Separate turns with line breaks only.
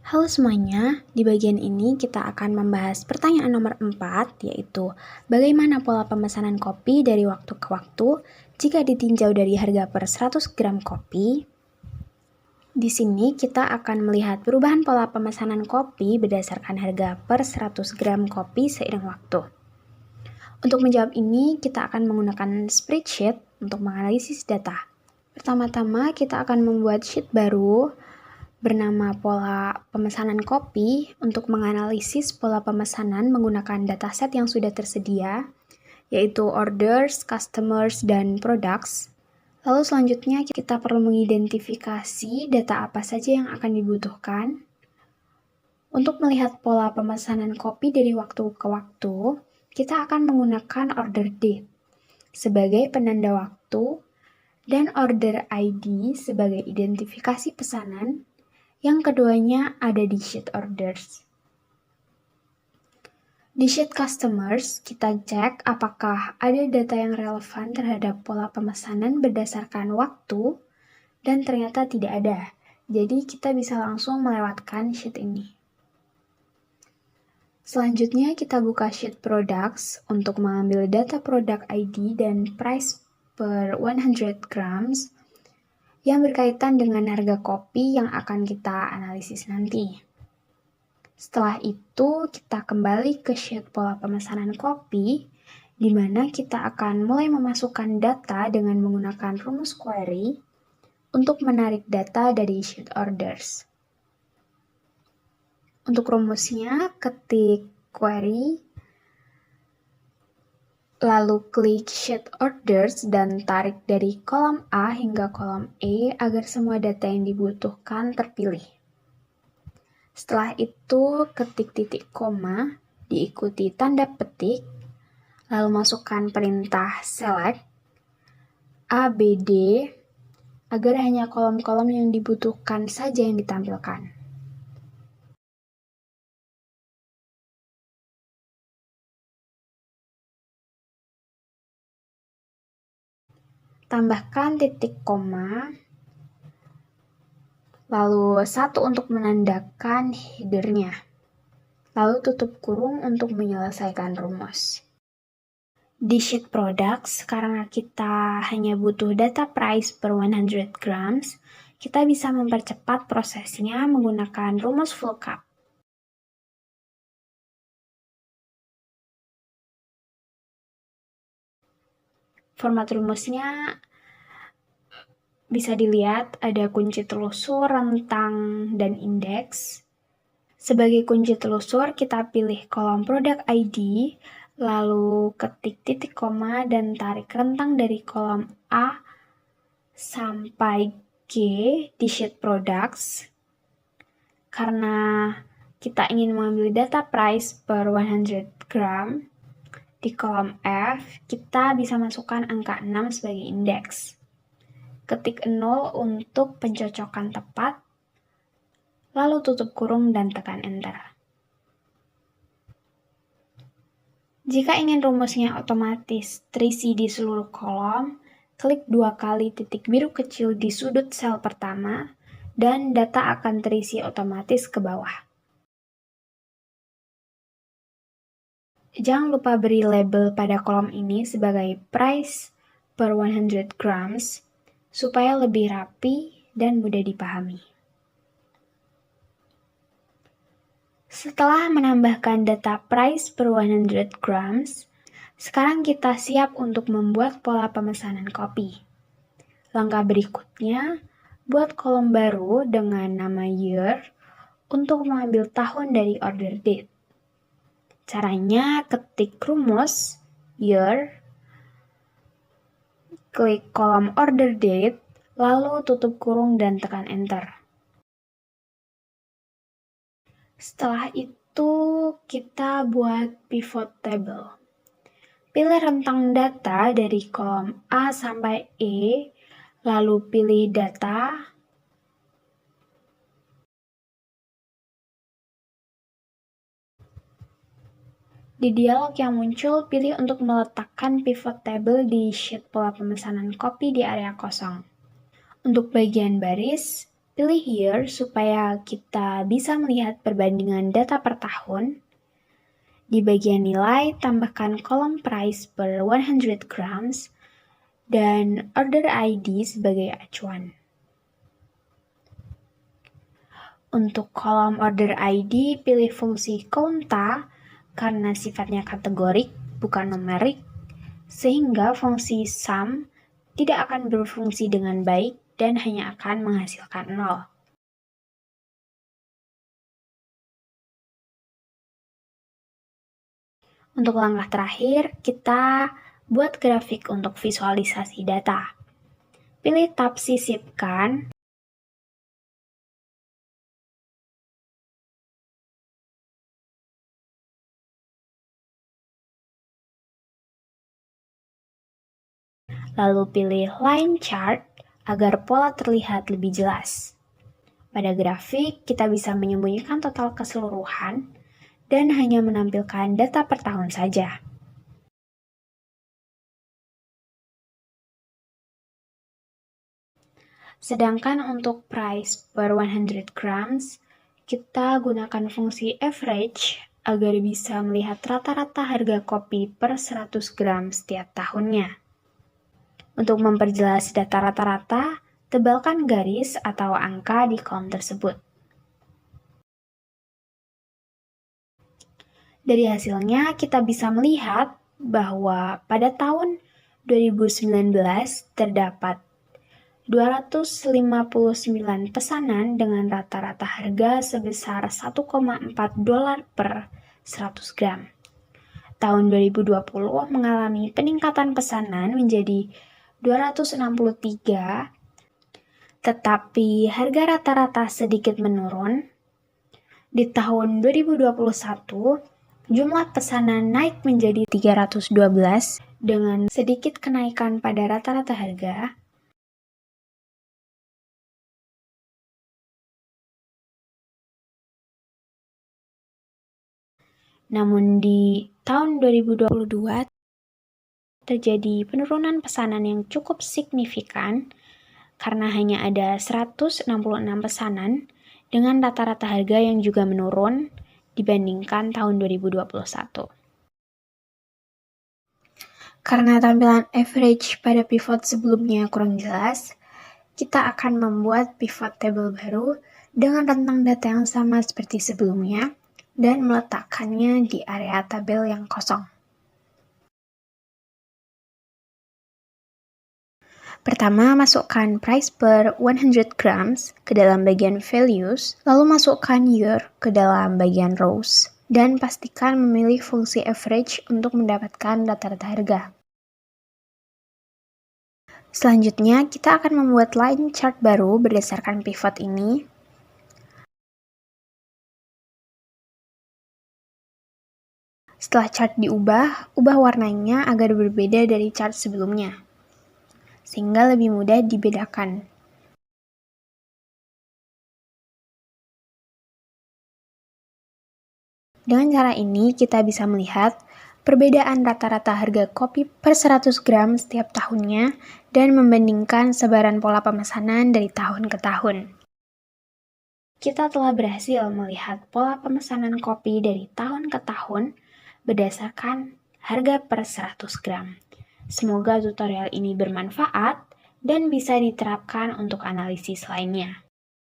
Halo semuanya, di bagian ini kita akan membahas pertanyaan nomor 4, yaitu bagaimana pola pemesanan kopi dari waktu ke waktu jika ditinjau dari harga per 100 gram kopi. Di sini kita akan melihat perubahan pola pemesanan kopi berdasarkan harga per 100 gram kopi seiring waktu. Untuk menjawab ini, kita akan menggunakan spreadsheet untuk menganalisis data. Pertama-tama, kita akan membuat sheet baru bernama pola pemesanan kopi untuk menganalisis pola pemesanan menggunakan dataset yang sudah tersedia, yaitu orders, customers, dan products. Lalu selanjutnya kita perlu mengidentifikasi data apa saja yang akan dibutuhkan. Untuk melihat pola pemesanan kopi dari waktu ke waktu, kita akan menggunakan order date sebagai penanda waktu dan order ID sebagai identifikasi pesanan. Yang keduanya ada di sheet orders. Di sheet customers, kita cek apakah ada data yang relevan terhadap pola pemesanan berdasarkan waktu, dan ternyata tidak ada. Jadi kita bisa langsung melewatkan sheet ini. Selanjutnya kita buka sheet products untuk mengambil data product ID dan price per 100 grams yang berkaitan dengan harga kopi yang akan kita analisis nanti. Setelah itu, kita kembali ke sheet pola pemesanan kopi, di mana kita akan mulai memasukkan data dengan menggunakan rumus query untuk menarik data dari sheet orders. Untuk rumusnya, ketik query, lalu klik sheet orders dan tarik dari kolom A hingga kolom E agar semua data yang dibutuhkan terpilih. Setelah itu, ketik titik koma, diikuti tanda petik, lalu masukkan perintah select A, B, D, agar hanya kolom-kolom yang dibutuhkan saja yang ditampilkan. Tambahkan titik koma, lalu 1 untuk menandakan headernya, lalu tutup kurung untuk menyelesaikan rumus. Di sheet products, karena kita hanya butuh data price per 100 grams, kita bisa mempercepat prosesnya menggunakan rumus VLOOKUP. Format rumusnya bisa dilihat ada kunci telusur, rentang, dan indeks. Sebagai kunci telusur, kita pilih kolom product ID, lalu ketik titik koma dan tarik rentang dari kolom A sampai G di sheet products. Karena kita ingin mengambil data price per 100 gram, di kolom F, kita bisa masukkan angka 6 sebagai indeks. Ketik 0 untuk pencocokan tepat, lalu tutup kurung dan tekan enter. Jika ingin rumusnya otomatis terisi di seluruh kolom, klik 2 kali titik biru kecil di sudut sel pertama, dan data akan terisi otomatis ke bawah. Jangan lupa beri label pada kolom ini sebagai price per 100 grams, supaya lebih rapi dan mudah dipahami. Setelah menambahkan data price per 100 grams, sekarang kita siap untuk membuat pola pemesanan kopi. Langkah berikutnya, buat kolom baru dengan nama year untuk mengambil tahun dari order date. Caranya ketik rumus year, klik kolom order date, lalu tutup kurung dan tekan enter. Setelah itu, kita buat pivot table. Pilih rentang data dari kolom A sampai E, lalu pilih data, di dialog yang muncul, pilih untuk meletakkan pivot table di sheet pola pemesanan kopi di area kosong. Untuk bagian baris, Pilih year supaya kita bisa melihat perbandingan data per tahun. Di bagian nilai, tambahkan kolom price per 100 grams dan order ID sebagai acuan. Untuk kolom order ID, pilih fungsi Kounta karena sifatnya kategorik, bukan numerik, sehingga fungsi sum tidak akan berfungsi dengan baik dan hanya akan menghasilkan 0. Untuk langkah terakhir, kita buat grafik untuk visualisasi data. Pilih tab Sisipkan. Lalu pilih Line Chart agar pola terlihat lebih jelas. Pada grafik, kita bisa menyembunyikan total keseluruhan dan hanya menampilkan data per tahun saja. Sedangkan untuk price per 100 grams, kita gunakan fungsi average agar bisa melihat rata-rata harga kopi per 100 gram setiap tahunnya. Untuk memperjelas data rata-rata, tebalkan garis atau angka di kolom tersebut. Dari hasilnya, kita bisa melihat bahwa pada tahun 2019 terdapat 259 pesanan dengan rata-rata harga sebesar $1,4 per 100 gram. Tahun 2020 mengalami peningkatan pesanan menjadi 263, tetapi harga rata-rata sedikit menurun. Di tahun 2021, jumlah pesanan naik menjadi 312 dengan sedikit kenaikan pada rata-rata harga. Namun di tahun 2022 terjadi penurunan pesanan yang cukup signifikan karena hanya ada 166 pesanan dengan rata-rata harga yang juga menurun dibandingkan tahun 2021. Karena tampilan average pada pivot sebelumnya kurang jelas, kita akan membuat pivot table baru dengan rentang data yang sama seperti sebelumnya dan meletakkannya di area tabel yang kosong. Pertama, masukkan price per 100 grams ke dalam bagian values, lalu masukkan year ke dalam bagian rows, dan pastikan memilih fungsi average untuk mendapatkan rata-rata harga. Selanjutnya, kita akan membuat line chart baru berdasarkan pivot ini. Setelah chart diubah, ubah warnanya agar berbeda dari chart sebelumnya, sehingga lebih mudah dibedakan. Dengan cara ini, kita bisa melihat perbedaan rata-rata harga kopi per 100 gram setiap tahunnya dan membandingkan sebaran pola pemesanan dari tahun ke tahun. Kita telah berhasil melihat pola pemesanan kopi dari tahun ke tahun berdasarkan harga per 100 gram. Semoga tutorial ini bermanfaat dan bisa diterapkan untuk analisis lainnya.